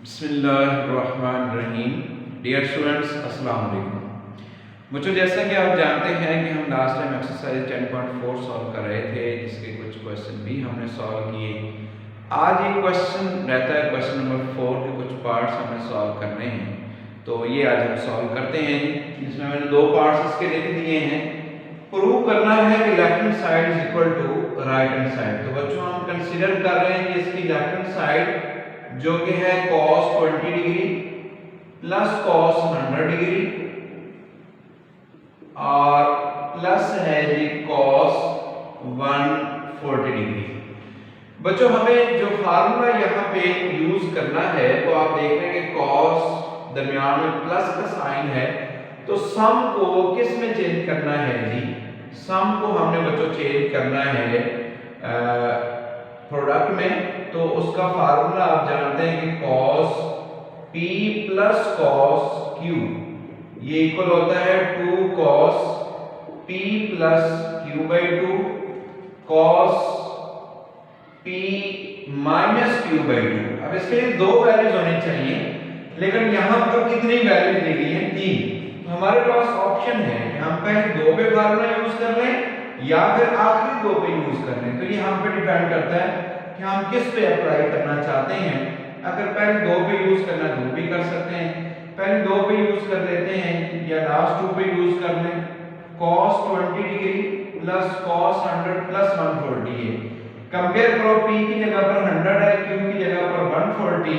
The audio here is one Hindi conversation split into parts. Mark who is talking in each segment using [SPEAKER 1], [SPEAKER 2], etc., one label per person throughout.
[SPEAKER 1] बिस्मिल्लाहिर्रहमानिर्रहीम। डियर स्टूडेंट्स, अस्सलाम वालेकुम। मुझे जैसा कि आप जानते हैं कि हम लास्ट टाइम एक्सरसाइज 10.4 सॉल्व कर रहे थे, जिसके कुछ क्वेश्चन भी हमने सॉल्व किए। आज एक क्वेश्चन रहता है, क्वेश्चन नंबर 4 के कुछ पार्ट्स हमें सॉल्व करने हैं, तो ये आज हम सॉल्व करते हैं। जिसमें मैंने दो पार्ट्स इसके लिख दिए हैं। प्रूव करना है कि left hand side is equal to right hand side. तो बच्चों, हम कंसीडर कर रहे हैं कि इसकी लेफ्ट हैंड साइड जो कि है cos 20 degree plus cos 100 degree और प्लस है जी cos 140 डिग्री। बच्चों, हमें जो फार्मूला यहाँ पे यूज करना है वो आप देख रहे हैं कि cos दरमियान में प्लस का साइन है, तो सम को किस में चेंज करना है जी? सम को हमने बच्चों चेंज करना है प्रोडक्ट में। तो उसका फार्मूला आप जानते हैं कि cos p plus cos q ये इक्वल होता है 2 cos p plus q by 2 cos p minus q by 2। अब इसके लिए दो वैल्यूज होनी चाहिए, लेकिन यहाँ पर कितनी वैल्यूज दी गई हैं? 3। तो हमारे पास ऑप्शन है कि हम पहले दो पे फार्मूला यूज कर लें या फिर आखिरी दो पे यूज कर लें। तो ये हम पे डिपेंड करता है कि हम किस पे अप्लाई करना चाहते हैं। अगर पहले दो पे यूज करना है तो भी कर सकते हैं, पहले दो पे यूज कर लेते हैं या लास्ट टू पे यूज कर लें। cos 20 degree plus cos 100 plus 140 है। कंपेयर करो, p की जगह पर 100 है, q की जगह पर 140।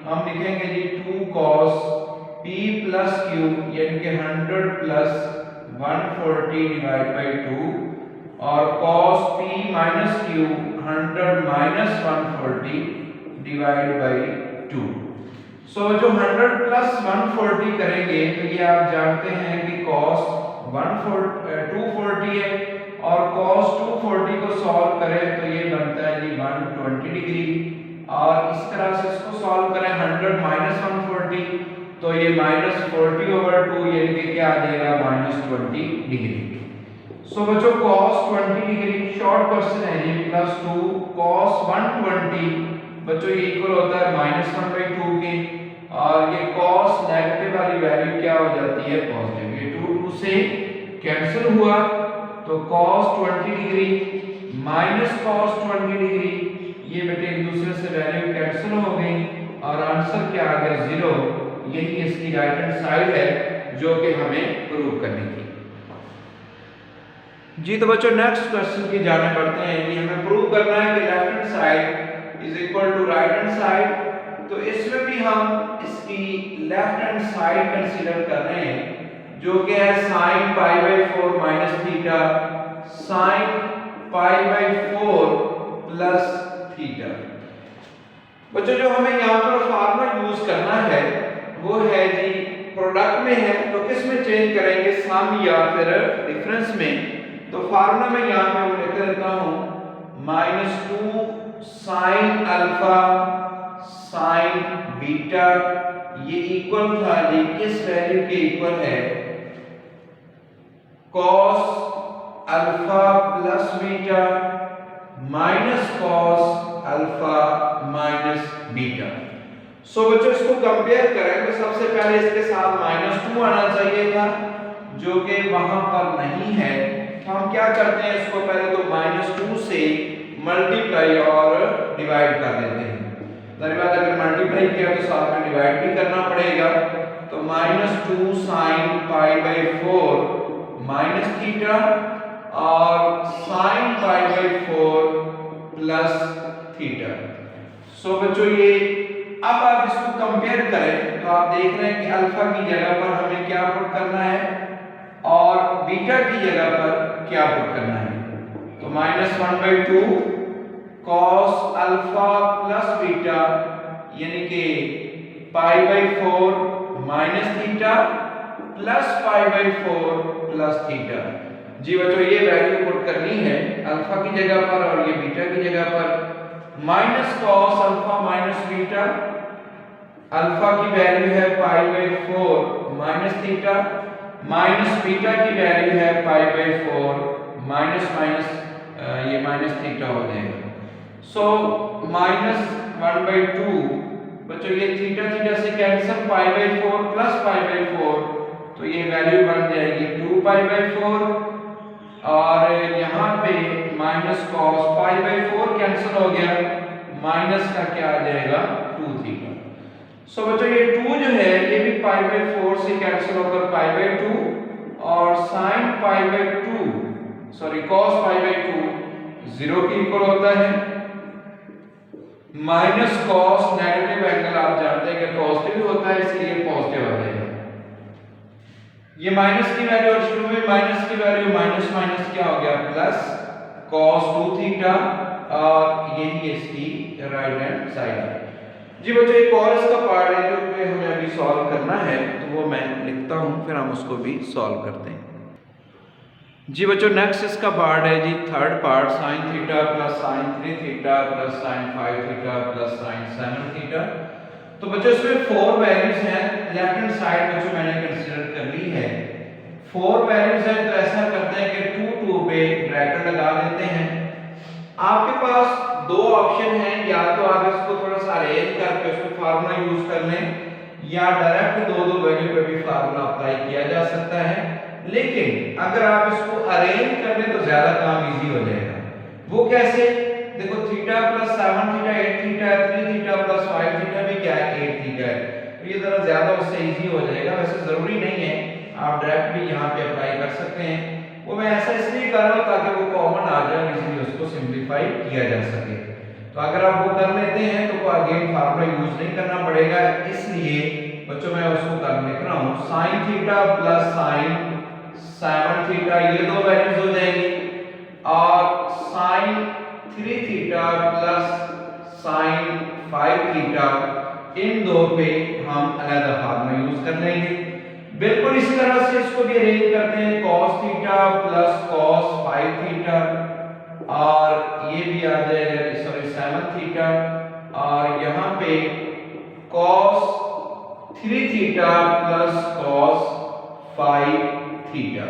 [SPEAKER 1] हम लिखेंगे जी 2 cos p प्लस q यानी कि 100 प्लस 140 डिवाइड बाई 2 और cos p minus q 100 minus 140 divide by 2। सो जो 100 प्लस 140 करेंगे तो ये आप जानते हैं कि cos 240 है और cos 240 को सॉल्व करें तो ये बनता है जी 120 डिग्री। और इस तरह से इसको सॉल्व करें 100 माइनस 140 तो ये माइनस 40/2 यानी कि क्या आ जाएगा माइनस 20 डिग्री। सो बच्चों, cos 20 डिग्री शॉर्ट क्वेश्चन है ये प्लस 2 cos 120 बच्चों ये इक्वल होता है -1/2 के, और ये cos नेगेटिव वाली वैल्यू क्या हो जाती है पॉजिटिव। ये 2 से कैंसिल हुआ तो cos 20 degree minus cos 20 degree ये बेटे एक दूसरे से वैल्यू कैंसिल हो गई और आंसर क्या आ गया 0। यही इसकी राइट हैंड साइड है जो कि हमें प्रूव करनी थी जी। तो बच्चों, नेक्स्ट क्वेश्चन की जाने बढ़ते हैं कि हमें प्रूव करना है कि left hand side is equal to right hand side. तो इसमें भी हम इसकी लेफ्ट हैंड साइड कंसीडर कर रहे हैं जो कि है sin π/4 minus theta sin π/4 plus theta. बच्चों, जो हमें यहाँ पर फार्मूला यूज करना है वो है जी प्रोडक्ट में है, तो किस में चेंज करेंगे, सम या फिर डिफरेंस में। तो फार्मूला में यहाँ पे वो लिख देता हूँ -2 sin अल्फा sin बीटा ये इक्वल था जी किस वैल्यू के इक्वल है cos alpha plus beta minus cos alpha minus beta. So बच्चों, इसको कंपेयर करें तो सबसे पहले इसके साथ -2 आना चाहिए था जो कि वहां पर नहीं है। तो हम क्या करते हैं, इसको पहले तो -2 से मल्टीप्लाई और डिवाइड कर देते हैं। उसके बाद अगर मल्टीप्लाई किया तो साथ में डिवाइड भी करना पड़ेगा। तो -2 sin π/4 माइनस थीटा और sin π/4 प्लस थीटा। सो बच्चों, ये अब आप इसको कंपेयर करें तो आप देख रहे हैं कि अल्फा की जगह पर हमें क्या पुट करना है और बीटा की जगह पर क्या पुट करना है। तो -1/2 cos अल्फा प्लस बीटा यानी कि π/4 minus theta plus π/4 plus theta. जी बच्चों, ये वैल्यू पुट करनी है अल्फा की जगह पर और ये बीटा की जगह पर। Minus cos alpha minus beta, alpha की वैल्यू है π/4 माइनस थीटा, माइनस बीटा की वैल्यू है π/4 माइनस ये माइनस थीटा हो जाएगा। सो -1/2 बच्चों ये थीटा थीटा से cancel, pi by 4 plus pi by 4, तो ये वैल्यू बन जाएगी 2 पाई बाई 4, और यहाँ पे minus cos pi by 4 cancel हो गया, माइनस का क्या आ जाएगा 2 थीटा। सो बच्चों ये 2 जो है ये भी पाई बाई 4 से कैंसिल होकर पाई बाई 2, और sine pi by 2 sorry cos pi by 2 0 के इक्वल होता है, माइनस कॉस नेगेटिव एंगल आप जानते हैं कि पॉजिटिव होता है, इसलिए पॉजिटिव आ जाएगा। ये माइनस की वैल्यू और शुरू में माइनस की वैल्यू माइनस माइनस क्या हो गया प्लस cos 2 थीटा, और यही इसकी राइट हैंड साइड है। जी बच्चों एक और इसका पार्ट है जो कि हमें अभी सॉल्व करना है, तो वो मैं लिखता हूं फिर हम उसको भी सॉल्व करते हैं। जी बच्चों नेक्स्ट इसका पार्ट है जी third part, sine theta plus sine 3 theta plus sine 5 theta plus sine 7 theta. तो बच्चों इसमें 4 वैल्यूज हैं, लेफ्ट हैंड साइड बच्चों मैंने कंसीडर कर ली है। 4 वैल्यूज हैं, तो ऐसा करते हैं कि 2 2 पे ब्रैकेट लगा देते हैं। आपके पास दो ऑप्शन हैं, या तो आप इसको थोड़ा सा अरेंज करके उसमें फार्मूला यूज कर लें, या डायरेक्ट दो दो वैल्यू पे भी फार्मूला अप्लाई किया जा सकता है। लेकिन अगर आप इसको अरेंज कर लें तो ज्यादा काम इजी हो जाएगा। वो कैसे? देखो थीटा प्लस 7 थीटा 8 थीटा है, 3 थीटा प्लस 5 थीटा भी क्या है 8 थीटा है, तो ये जरा ज्यादा उससे इजी हो जाएगा। वैसे जरूरी नहीं है, आप डायरेक्ट भी यहाँ पे अप्लाई कर सकते हैं। वो मैं ऐसा इसलिए कर रहा हूँ ताकि वो कॉमन आ जाए, इजीली उसको सिंपलीफाई किया जा सके। तो अगर आप वो कर लेते हैं तो अगेन फार्मूला यूज नहीं करना पड़ेगा, इसलिए बच्चों मैं उसको कर लिख रहा हूँ sine theta plus sine 7 theta, ये दो वैल्यूज हो जाएंगी, और sine 3 theta plus sine 5 theta, इन दो पे हम अलग फार्मूला यूज कर लेंगे। बिल्कुल इसी तरह से इसको भी अरेंज करते हैं, cos theta plus cos 5 theta, और ये भी आ जाएगा सॉरी 7 थीटा, और यहाँ पे cos 3 theta plus cos 5 theta.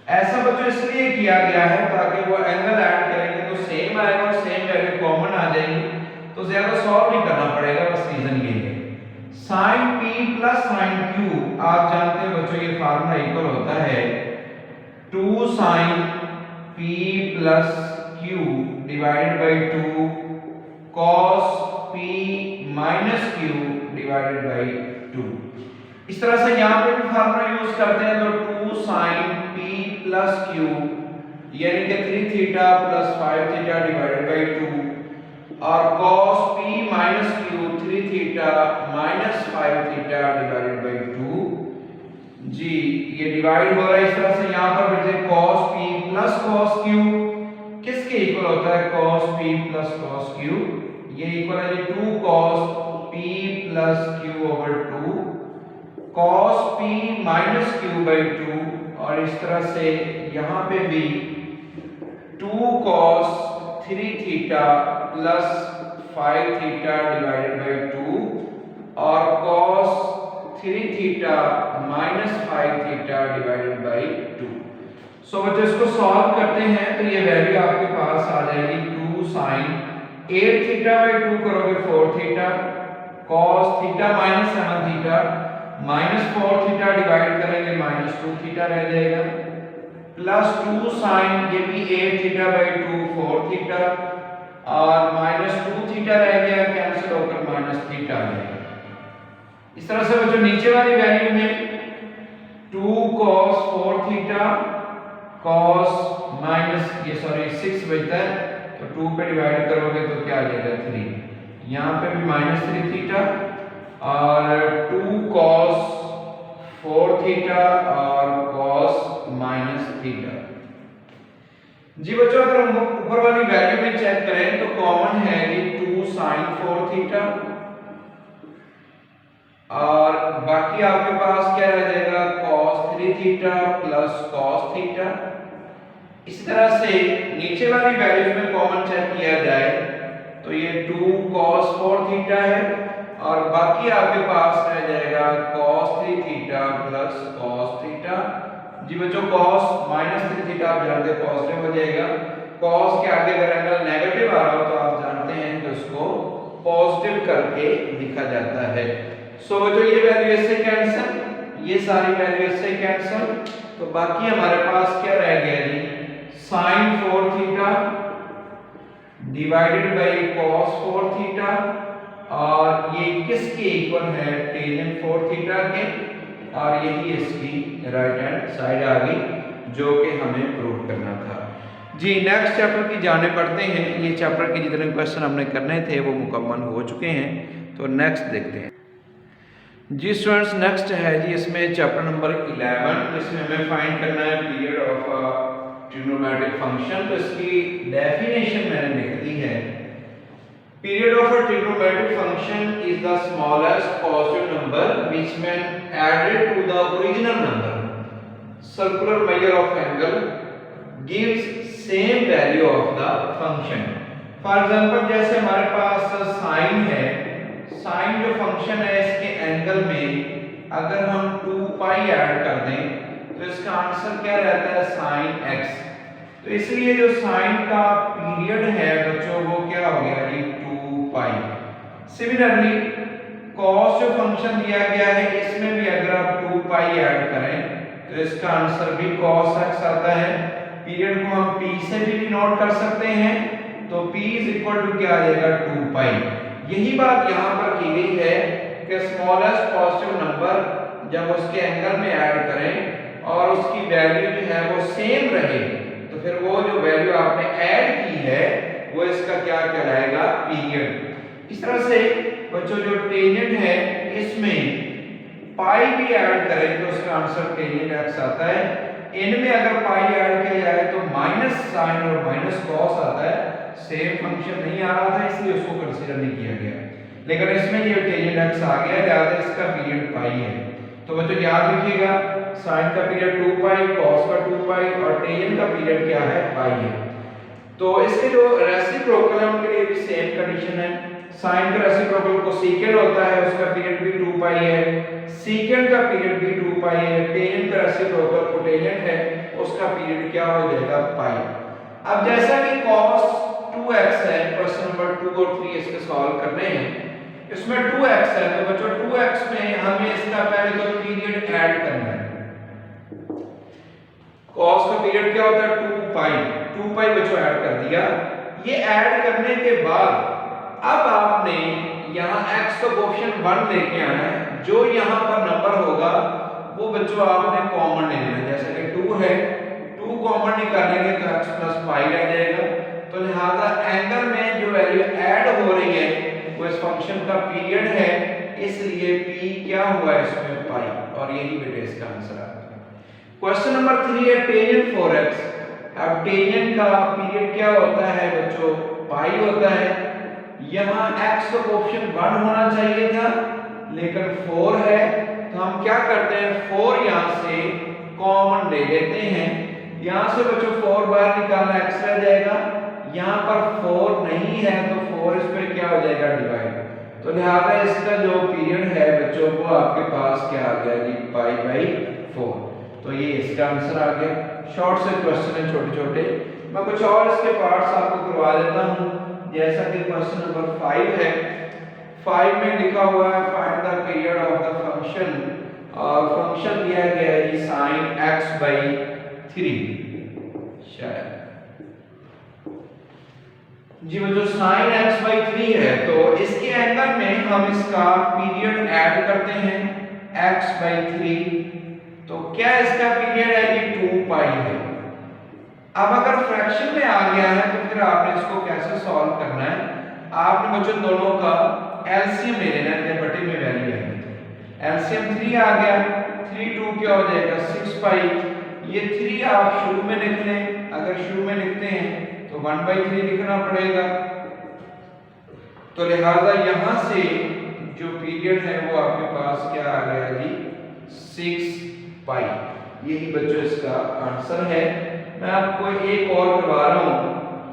[SPEAKER 1] ऐसा बच्चों इसलिए किया गया है ताकि वो एंगल ऐड करेंगे तो सेम आएगा और सेम वैल्यू कॉमन आ जाएगी, तो ज्यादा सॉल्व नहीं करना पड़ेगा, बस रीजन ये है। Sine p plus sine q, आप जानते हैं बच्चों ये फार्मूला इक्वल होता है 2 sine p plus q divided by 2 cos p minus q divided by 2। इस तरह से यहाँ पे भी फार्मूला यूज करते हैं, तो 2 साइन p प्लस q यानी कि 3 theta plus 5 theta divided by 2, और cos p minus q 3 theta minus 5 theta divided by 2। जी ये डिवाइड हो रहा है इस तरह से, यहाँ पर बचे cos p plus cos q किसके इक्वल होता है, cos p plus cos q, ये इक्वल है 2 cos p plus q over 2 cos p minus q by 2, और इस तरह से यहाँ पे भी 2 cos 3 theta plus 5 theta divided by 2, और cos 3 theta minus 5 theta divided by 2। सो बच्चों इसको सॉल्व करते हैं तो ये वैल्यू आपके पास आ जाएगी 2 साइन 8 थीटा बाय 2 करोगे 4 theta, cos theta minus 7 theta minus 4 theta divide करेंगे माइनस 2 थीटा रह जाएगा, प्लस 2 साइन ये भी 8 थीटा बाय 2 4 थीटा, और माइनस 2 थीटा रह गया, कैंसिल होकर माइनस थीटा आ जाएगा। इस तरह से बच्चों नीचे वाली वैल्यू में 2 cos 4 थीटा cos माइनस ये सॉरी 6 बचता है, तो 2 पे डिवाइड करोगे तो क्या आ जाएगा 3, यहाँ पे भी माइनस 3 थीटा, और 2 cos 4 थीटा और cos माइनस थीटा। जी बच्चों अगर हम ऊपर वाली वैल्यू में चेक करें तो कॉमन है ये 2 sin 4 थीटा, और बाकी आपके पास क्या रह जाएगा cos 3 theta plus cos theta. इस तरह से नीचे वाली वैल्यूज में कॉमन चेक किया जाए तो ये 2 cos 4 थीटा है, और बाकी आपके पास रह जाएगा cos 3 theta plus cos theta. जी बच्चों cos माइनस 3 थीटा आप जानते हैं पॉजिटिव हो जाएगा, cos के आगे अगर एंगल नेगेटिव आ रहा हो तो आप जानते हैं कि उसको पॉजिटिव करके लिखा जाता है। सो बच्चों ये वैल्यू इससे कैंसिल, ये सारी वैल्यू इससे कैंसिल, तो बाकी हमारे पास क्या रह गया जी, sin 4 theta divided by cos 4 theta, और ये किसके इक्वल है, tan 4 थीटा के, और यही इसकी राइट हैंड साइड आ गई जो कि हमें प्रूव करना था। जी नेक्स्ट चैप्टर की जाने पढ़ते हैं। ये चैप्टर के जितने क्वेश्चन हमने करने थे वो मुकम्मल हो चुके हैं, तो नेक्स्ट देखते हैं। जी स्टूडेंट्स नेक्स्ट है जी इसमें चैप्टर नंबर 11, जिसमें हमें फाइंड करना है पीरियड ऑफ ट्रिग्नोमेट्रिक फंक्शन। तो इसकी डेफिनेशन मैंने लिख दी है, period of a trigonometric function is the smallest positive number which when added to the original number, circular measure of angle gives same value of the function. For example जैसे हमारे पास sin है, sin जो फंक्शन है इसके एंगल में अगर हम 2 पाई ऐड कर दें तो इसका आंसर क्या रहता है, sin x। तो इसलिए जो sin का पीरियड है बच्चों वो क्या हो गया जी, 2 पाई। सिमिलरली cos जो फंक्शन दिया गया है इसमें भी अगर आप 2 पाई ऐड करें तो इसका आंसर भी cos x आता है। पीरियड को हम p से भी डिनोट कर सकते हैं, तो p क्या आ जाएगा, 2 पाई। यही बात यहाँ पर की गई है कि स्मॉलेस्ट पॉजिटिव नंबर जब उसके एंगल में ऐड करें और उसकी वैल्यू जो है वो सेम रहे, तो फिर वो जो वैल्यू आपने ऐड की है वो इसका क्या कहलाएगा, पीरियड। इस तरह से बच्चों जो टेंजेंट है इसमें पाई भी ऐड करें तो उसका आंसर टेंजेंट x आता है। इनमें अगर पाई ऐड किया जाए तो माइनस साइन और माइनस कॉस आता है। सेम फंक्शन नहीं आ रहा था इसलिए उसको कंसीडर नहीं किया गया, लेकिन इसमें ये टेंजेंट x आ गया, लिहाजा इसका पीरियड पाई है। तो बच्चों याद रखिएगा साइन का पीरियड 2 पाई, कॉस का 2 पाई और टेंजेंट का पीरियड क्या है, पाई है। तो इसके जो रेसिप्रोकल है उनके लिए भी सेम कंडीशन है। साइन का रेसिप्रोकल को सीकेंड होता है, उसका पीरियड भी 2 पाई है, सीकेंड का पीरियड भी 2 पाई है। टेंजेंट का रेसिप्रोकल कोटेंजेंट है, उसका पीरियड क्या हो जाएगा, पाई। अब जैसा कि cos 2x है, क्वेश्चन नंबर 2 और 3 इसके सॉल्व करने हैं। इसमें 2x है तो बच्चों 2x में हमें इसका पहले तो पीरियड ऐड करना है। cos का पीरियड क्या होता है, 2 पाई। 2 पाई बच्चों ऐड कर दिया। ये ऐड करने के बाद अब आपने यहाँ x का कोएफिशिएंट 1 लेके आना है। जो यहाँ पर नंबर होगा वो बच्चों आपने कॉमन ले लेना। जैसे कि 2 है, 2 कॉमन निकालेंगे तो x प्लस पाई रह जाएगा। तो लिहाजा एंगल में जो वैल्यू ऐड हो रही है वो इस फंक्शन का पीरियड है, इसलिए p क्या हुआ इसमें, पाई, और यही बेटे इसका आंसर आ गया। क्वेश्चन नंबर 3 है टेंजेंट 4x। अब टेंजेंट का पीरियड क्या होता है बच्चों, पाई होता है। यहाँ x का कोएफिशिएंट 1 होना चाहिए था लेकिन 4 है, तो हम क्या करते हैं 4 यहाँ से कॉमन ले लेते हैं। यहाँ से बच्चों 4 बाहर निकालना x रह जाएगा, यहाँ पर 4 नहीं है तो 4 इस पे क्या हो जाएगा, डिवाइड। तो लिहाजा इसका जो पीरियड है बच्चों वो आपके पास क्या आ गया जी, पाई बाई 4। तो ये इसका आंसर आ गया। शॉर्ट से क्वेश्चन है छोटे छोटे, मैं कुछ और इसके पार्ट्स आपको करवा देता हूँ। जैसा कि क्वेश्चन नंबर 5 है, 5 में लिखा हुआ है find the period of the function, और फंक्शन दिया गया है जी sin x/3। शायद जी बच्चों sin x/3 है, तो इसके एंगल में हम इसका पीरियड ऐड करते हैं x/3। तो क्या इसका पीरियड है जी, 2 पाई है। अब अगर फ्रैक्शन में आ गया है तो फिर आपने इसको कैसे सॉल्व करना है, आपने बच्चों दोनों का एलसीएम ले लेना है, बटे में वैल्यू आएगी। एलसीएम 3 आ गया, 3 2 क्या हो जाएगा, 6 पाई। ये 3 आप शुरू में लिख लें, अगर शुरू में लिखते हैं तो 1/3 लिखना पड़ेगा। तो लिहाजा यहां से जो पीरियड है वो आपके पास क्या आ गया जी, 6 पाई। यही बच्चों इसका आंसर है। मैं आपको एक और करवा रहा हूं,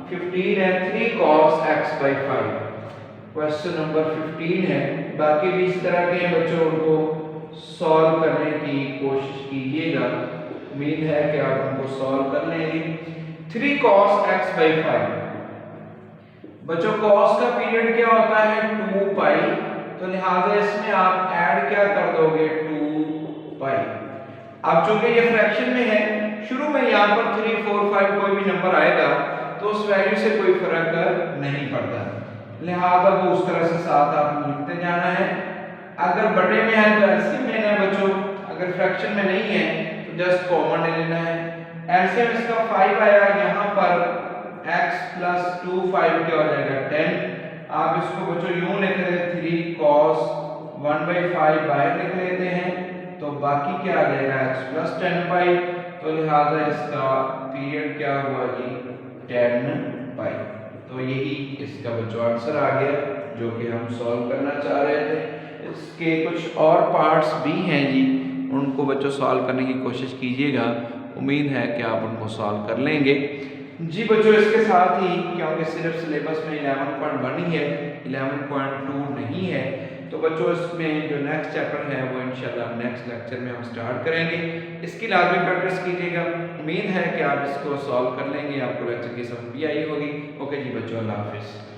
[SPEAKER 1] 15 है 3 cos x/5। क्वेश्चन नंबर 15 है, बाकी भी इस तरह के बच्चों उनको सॉल्व करने की कोशिश कीजिएगा। उम्मीद है कि आप उनको सॉल्व कर लेंगे। 3 cos x/5 बच्चों cos का पीरियड क्या होता है 2 पाई, तो लिहाजा इसमें आप ऐड क्या कर दोगे 2 पाई। अब चूंकि ये फ्रैक्शन में है, शुरू में यहाँ पर 3 4 5 कोई भी नंबर आएगा तो उस वैल्यू से कोई फर्क नहीं पड़ता, लिहाजा वो उस तरह से साथ आप लिखते जाना है। अगर बटे में है तो एलसीएम लेना है बच्चों, अगर फ्रैक्शन में नहीं है तो जस्ट कॉमन ले लेना है। एलसीएम इसका 5 आया, यहाँ पर x प्लस 2 5 क्या हो जाएगा 10। आप इसको बच्चों यूं लिख रहे 3 cos 1/5 बाहर लिख लेते हैं, तो बाकी क्या आ जाएगा x प्लस 10 पाई, तो लिहाजा इसका पीरियड क्या हुआ जी 10 पाई। तो यही इसका बच्चों आंसर आ गया जो कि हम सॉल्व करना चाह रहे थे। इसके कुछ और पार्ट्स भी हैं जी, उनको बच्चों सॉल्व करने की कोशिश कीजिएगा, उम्मीद है कि आप उनको सॉल्व कर लेंगे जी बच्चों। इसके साथ ही क्योंकि सिर्फ सिलेबस में 11.1 ही है, 11.2 नहीं है, तो बच्चों इसमें जो नेक्स्ट चैप्टर है वो इंशाल्लाह नेक्स्ट लेक्चर में हम स्टार्ट करेंगे। इसकी लाजमी प्रैक्टिस कीजिएगा, उम्मीद है कि आप इसको सॉल्व कर लेंगे, आपको लेक्चर की समझ भी आई होगी। ओके जी बच्चों, अल्लाह हाफिज़।